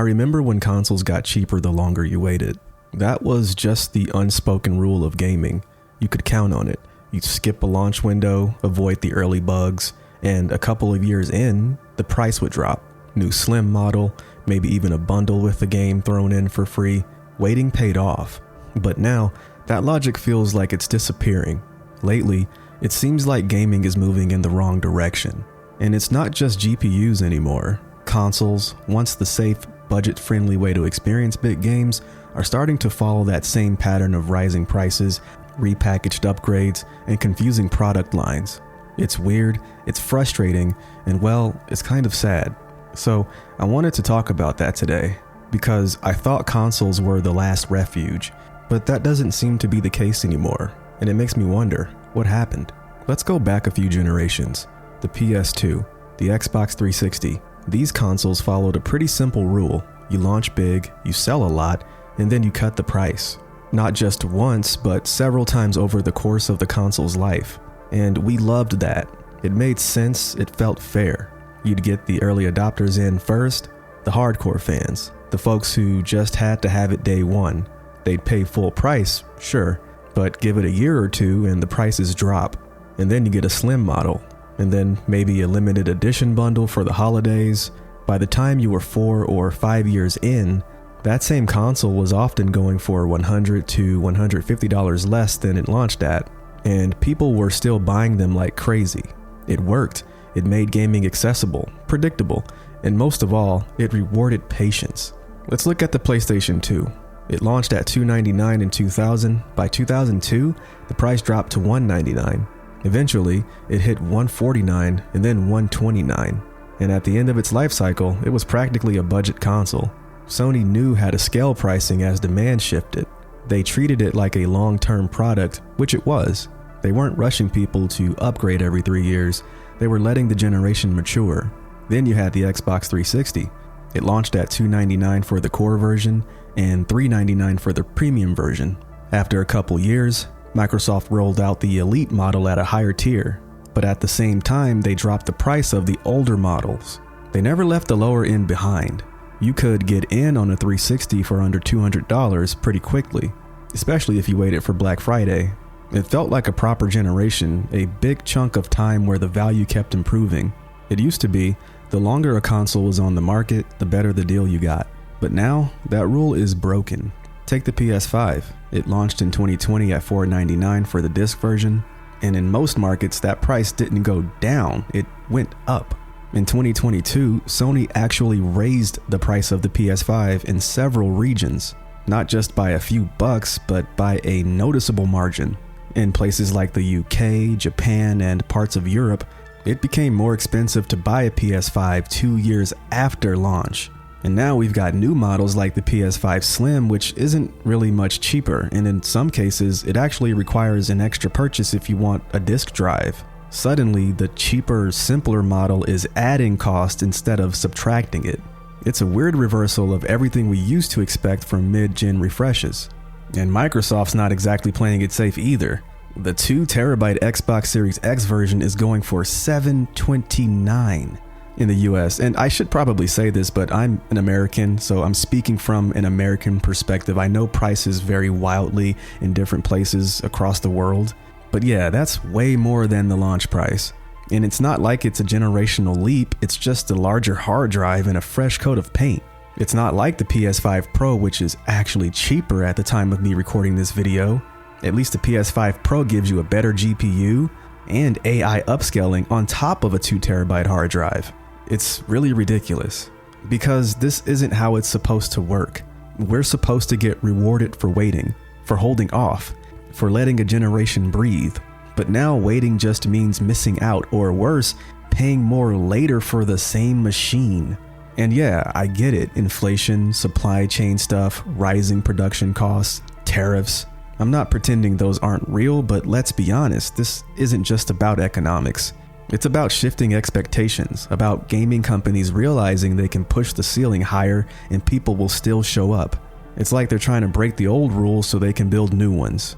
I remember when consoles got cheaper the longer you waited. That was just the unspoken rule of gaming. You could count on it. You'd skip a launch window, avoid the early bugs, and a couple of years in, the price would drop. New Slim model, maybe even a bundle with the game thrown in for free. Waiting paid off. But now, that logic feels like it's disappearing. Lately, it seems like gaming is moving in the wrong direction. And it's not just GPUs anymore. Consoles, once the safe, budget-friendly way to experience big games, are starting to follow that same pattern of rising prices, repackaged upgrades, and confusing product lines. It's weird, it's frustrating, and well, it's kind of sad. So, I wanted to talk about that today, because I thought consoles were the last refuge, but that doesn't seem to be the case anymore, and it makes me wonder, what happened? Let's go back a few generations. The PS2, the Xbox 360. These consoles followed a pretty simple rule. You launch big, you sell a lot, and then you cut the price. Not just once, but several times over the course of the console's life. And we loved that. It made sense, it felt fair. You'd get the early adopters in first, the hardcore fans, the folks who just had to have it day one. They'd pay full price, sure, but give it a year or two and the prices drop. And then you get a slim model, and then maybe a limited edition bundle for the holidays. By the time you were 4 or 5 years in, that same console was often going for $100 to $150 less than it launched at, and people were still buying them like crazy. It worked. It made gaming accessible, predictable, and most of all, it rewarded patience. Let's look at the PlayStation 2. It launched at $299 in 2000. By 2002, the price dropped to $199. Eventually, it hit $149 and then $129. And at the end of its life cycle, it was practically a budget console. Sony knew how to scale pricing as demand shifted. They treated it like a long-term product, which it was. They weren't rushing people to upgrade every 3 years. They were letting the generation mature. Then you had the Xbox 360. It launched at $299 for the core version and $399 for the premium version. After a couple years, Microsoft rolled out the Elite model at a higher tier, but at the same time they dropped the price of the older models. They never left the lower end behind. You could get in on a 360 for under $200 pretty quickly, especially if you waited for Black Friday. It felt like a proper generation, a big chunk of time where the value kept improving. It used to be, the longer a console was on the market, the better the deal you got. But now, that rule is broken. Take the PS5. It launched in 2020 at $499 for the disc version, and in most markets that price didn't go down, it went up. In 2022, Sony actually raised the price of the PS5 in several regions, not just by a few bucks, but by a noticeable margin. In places like the UK, Japan, and parts of Europe, it became more expensive to buy a PS5 2 years after launch. And now we've got new models like the PS5 Slim, which isn't really much cheaper, and in some cases, it actually requires an extra purchase if you want a disk drive. Suddenly, the cheaper, simpler model is adding cost instead of subtracting it. It's a weird reversal of everything we used to expect from mid-gen refreshes. And Microsoft's not exactly playing it safe either. The 2TB Xbox Series X version is going for $729 in the US. And I should probably say this, but I'm an American, so I'm speaking from an American perspective. I know prices vary wildly in different places across the world. But yeah, that's way more than the launch price. And it's not like it's a generational leap, it's just a larger hard drive and a fresh coat of paint. It's not like the PS5 Pro, which is actually cheaper at the time of me recording this video. At least the PS5 Pro gives you a better GPU and AI upscaling on top of a 2TB hard drive. It's really ridiculous, because this isn't how it's supposed to work. We're supposed to get rewarded for waiting, for holding off, for letting a generation breathe. But now waiting just means missing out, or worse, paying more later for the same machine. And yeah, I get it, inflation, supply chain stuff, rising production costs, tariffs. I'm not pretending those aren't real, but let's be honest, this isn't just about economics. It's about shifting expectations, about gaming companies realizing they can push the ceiling higher and people will still show up. It's like they're trying to break the old rules so they can build new ones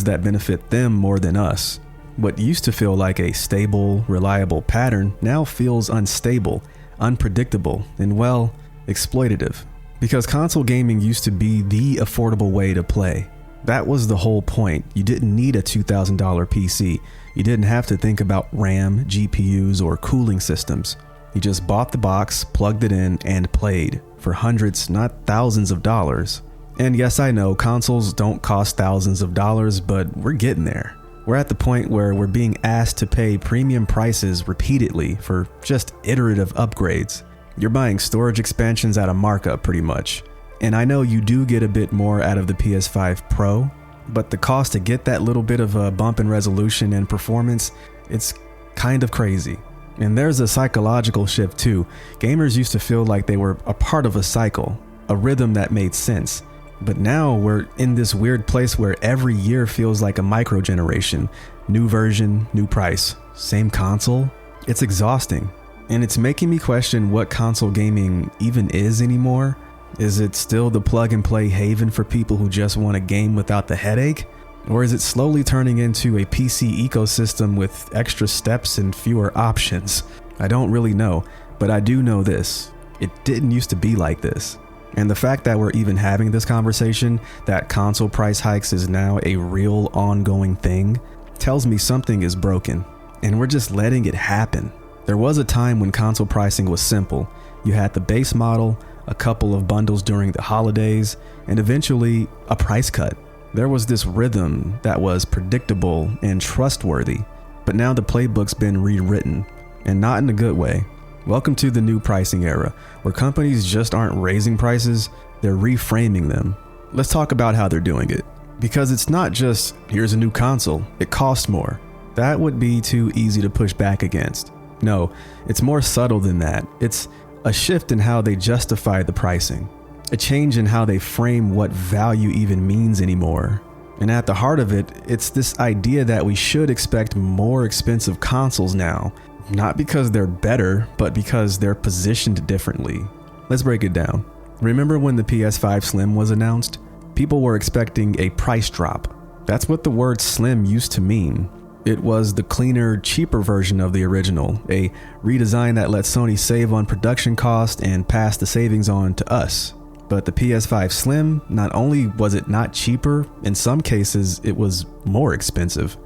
that benefit them more than us. What used to feel like a stable, reliable pattern now feels unstable, unpredictable, and well, exploitative. Because console gaming used to be the affordable way to play. That was the whole point. You didn't need a $2,000 PC. You didn't have to think about RAM, GPUs, or cooling systems. You just bought the box, plugged it in, and played for hundreds, not thousands of dollars. And yes, I know consoles don't cost thousands of dollars, but we're getting there. We're at the point where we're being asked to pay premium prices repeatedly for just iterative upgrades. You're buying storage expansions at a markup pretty much. And I know you do get a bit more out of the PS5 Pro, but the cost to get that little bit of a bump in resolution and performance, it's kind of crazy. And there's a psychological shift too. Gamers used to feel like they were a part of a cycle, a rhythm that made sense. But now we're in this weird place where every year feels like a micro generation. New version, new price, same console. It's exhausting. And it's making me question what console gaming even is anymore. Is it still the plug and play haven for people who just want a game without the headache? Or is it slowly turning into a PC ecosystem with extra steps and fewer options? I don't really know, but I do know this. It didn't used to be like this. And the fact that we're even having this conversation, that console price hikes is now a real ongoing thing, tells me something is broken, and we're just letting it happen. There was a time when console pricing was simple. You had the base model, a couple of bundles during the holidays, and eventually a price cut. There was this rhythm that was predictable and trustworthy, but now the playbook's been rewritten, and not in a good way. Welcome to the new pricing era, where companies just aren't raising prices, they're reframing them. Let's talk about how they're doing it. Because it's not just, here's a new console, it costs more. That would be too easy to push back against. No, it's more subtle than that. It's a shift in how they justify the pricing. A change in how they frame what value even means anymore. And at the heart of it, it's this idea that we should expect more expensive consoles now. Not because they're better, but because they're positioned differently. Let's break it down. Remember when the PS5 Slim was announced? People were expecting a price drop. That's what the word slim used to mean. It was the cleaner, cheaper version of the original, a redesign that let Sony save on production cost and pass the savings on to us. But the PS5 Slim, not only was it not cheaper, in some cases it was more expensive.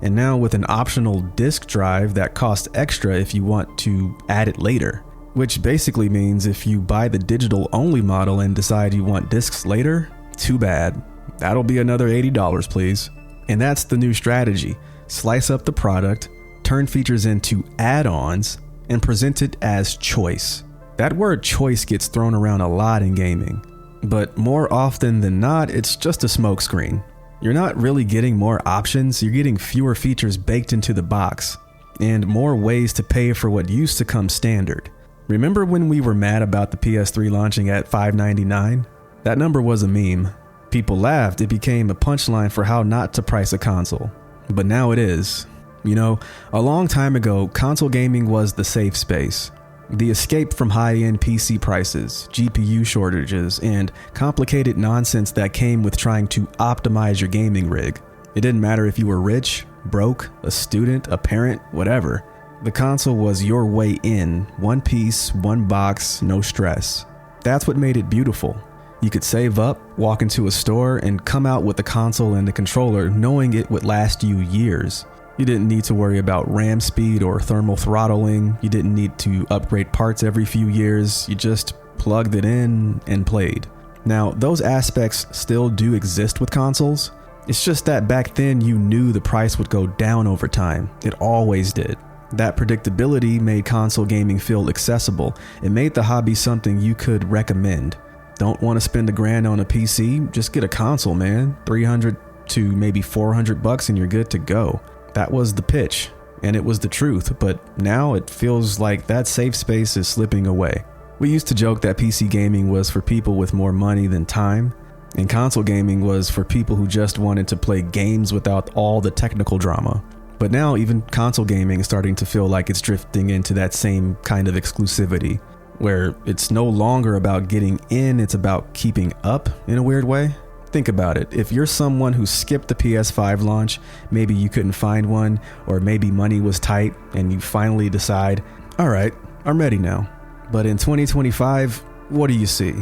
And now with an optional disk drive that costs extra if you want to add it later. Which basically means if you buy the digital only model and decide you want discs later, too bad. That'll be another $80 please. And that's the new strategy. Slice up the product, turn features into add-ons, and present it as choice. That word choice gets thrown around a lot in gaming, but more often than not, it's just a smokescreen. You're not really getting more options, you're getting fewer features baked into the box, and more ways to pay for what used to come standard. Remember when we were mad about the PS3 launching at $599? That number was a meme. People laughed, it became a punchline for how not to price a console. But now it is. You know, a long time ago, console gaming was the safe space. The escape from high-end PC prices, GPU shortages, and complicated nonsense that came with trying to optimize your gaming rig. It didn't matter if you were rich, broke, a student, a parent, whatever. The console was your way in, one piece, one box, no stress. That's what made it beautiful. You could save up, walk into a store, and come out with the console and the controller knowing it would last you years. You didn't need to worry about RAM speed or thermal throttling. You didn't need to upgrade parts every few years. You just plugged it in and played. Now, those aspects still do exist with consoles. It's just that back then you knew the price would go down over time. It always did. That predictability made console gaming feel accessible. It made the hobby something you could recommend. Don't want to spend $1,000 on a PC? Just get a console, man. $300 to maybe $400 and you're good to go. That was the pitch, and it was the truth, but now it feels like that safe space is slipping away. We used to joke that PC gaming was for people with more money than time, and console gaming was for people who just wanted to play games without all the technical drama. But now even console gaming is starting to feel like it's drifting into that same kind of exclusivity, where it's no longer about getting in, it's about keeping up in a weird way. Think about it. If you're someone who skipped the PS5 launch, maybe you couldn't find one, or maybe money was tight, and you finally decide, all right, I'm ready now. But in 2025, What do you see?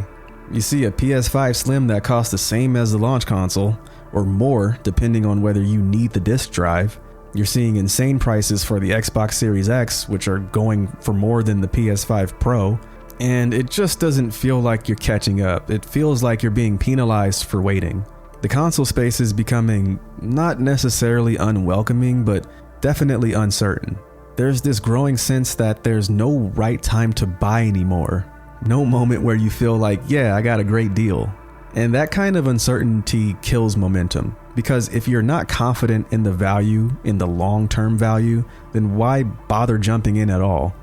You see a PS5 Slim that costs the same as the launch console, or more depending on whether you need the disk drive. You're seeing insane prices for the Xbox Series X, which are going for more than the PS5 Pro, and it just doesn't feel like you're catching up. It feels like you're being penalized for waiting. The console space is becoming not necessarily unwelcoming, but definitely uncertain. There's this growing sense that there's no right time to buy anymore. No moment where you feel like, yeah, I got a great deal. And that kind of uncertainty kills momentum. Because if you're not confident in the value, in the long-term value, then why bother jumping in at all?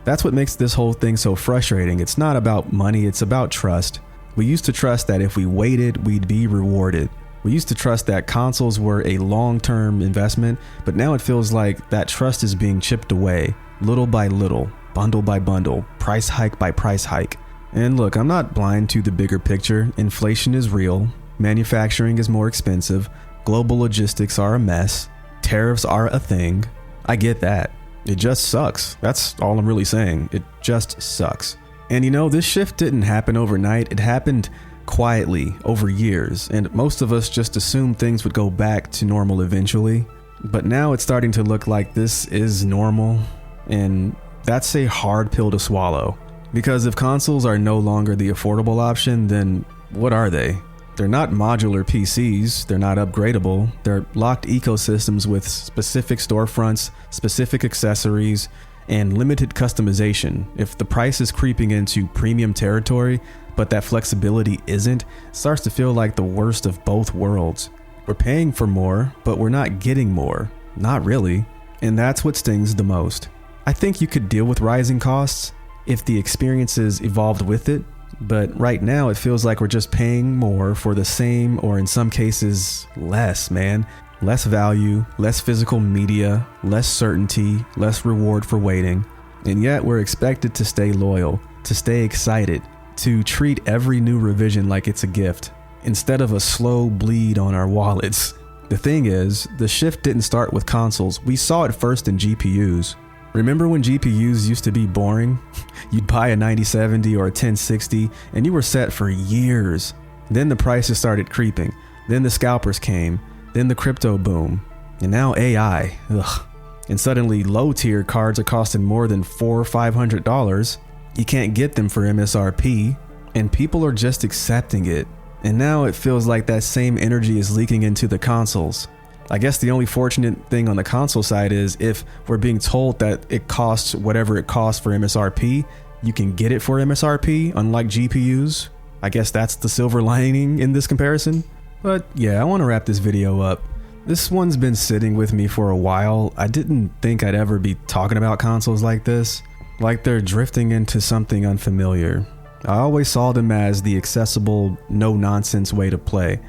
That's what makes this whole thing so frustrating. It's not about money, it's about trust. We used to trust that if we waited, we'd be rewarded. We used to trust that consoles were a long-term investment, but now it feels like that trust is being chipped away, little by little, bundle by bundle, price hike by price hike. And look, I'm not blind to the bigger picture. Inflation is real. Manufacturing is more expensive. Global logistics are a mess. Tariffs are a thing. I get that. It just sucks. That's all I'm really saying. It just sucks. And you know, this shift didn't happen overnight. It happened quietly over years. And most of us just assumed things would go back to normal eventually. But now it's starting to look like this is normal. And that's a hard pill to swallow. Because if consoles are no longer the affordable option, then what are they? They're not modular PCs, they're not upgradable, they're locked ecosystems with specific storefronts, specific accessories, and limited customization. If the price is creeping into premium territory, but that flexibility isn't, it starts to feel like the worst of both worlds. We're paying for more, but we're not getting more. Not really. And that's what stings the most. I think you could deal with rising costs if the experiences evolved with it, but right now it feels like we're just paying more for the same, or in some cases, less, man. Less value, less physical media, less certainty, less reward for waiting. And yet we're expected to stay loyal, to stay excited, to treat every new revision like it's a gift, instead of a slow bleed on our wallets. The thing is, the shift didn't start with consoles. We saw it first in GPUs. Remember when GPUs used to be boring? You'd buy a 9070 or a 1060 and you were set for years. Then the prices started creeping. Then the scalpers came. Then the crypto boom. And now AI. Ugh. And suddenly low tier cards are costing more than $400 or $500. You can't get them for MSRP. And people are just accepting it. And now it feels like that same energy is leaking into the consoles. I guess the only fortunate thing on the console side is if we're being told that it costs whatever it costs for MSRP, you can get it for MSRP, unlike GPUs. I guess that's the silver lining in this comparison. But yeah, I want to wrap this video up. This one's been sitting with me for a while. I didn't think I'd ever be talking about consoles like this, like they're drifting into something unfamiliar. I always saw them as the accessible, no-nonsense way to play.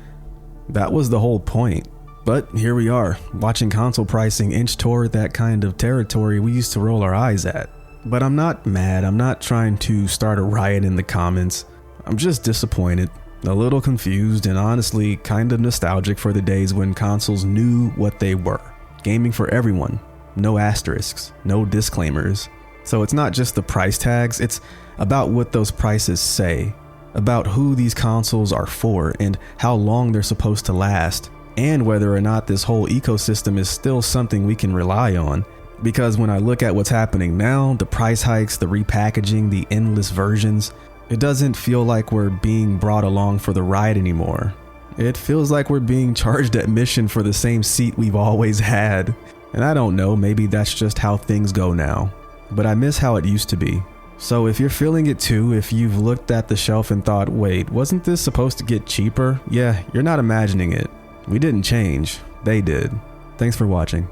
That was the whole point. But here we are, watching console pricing inch toward that kind of territory we used to roll our eyes at. But I'm not mad, I'm not trying to start a riot in the comments. I'm just disappointed, a little confused, and honestly kind of nostalgic for the days when consoles knew what they were. Gaming for everyone, no asterisks, no disclaimers. So it's not just the price tags, it's about what those prices say, about who these consoles are for and how long they're supposed to last. And whether or not this whole ecosystem is still something we can rely on. Because when I look at what's happening now, the price hikes, the repackaging, the endless versions, it doesn't feel like we're being brought along for the ride anymore. It feels like we're being charged admission for the same seat we've always had. And I don't know, maybe that's just how things go now. But I miss how it used to be. So if you're feeling it too, if you've looked at the shelf and thought, wait, wasn't this supposed to get cheaper? Yeah, you're not imagining it. We didn't change, they did. Thanks for watching.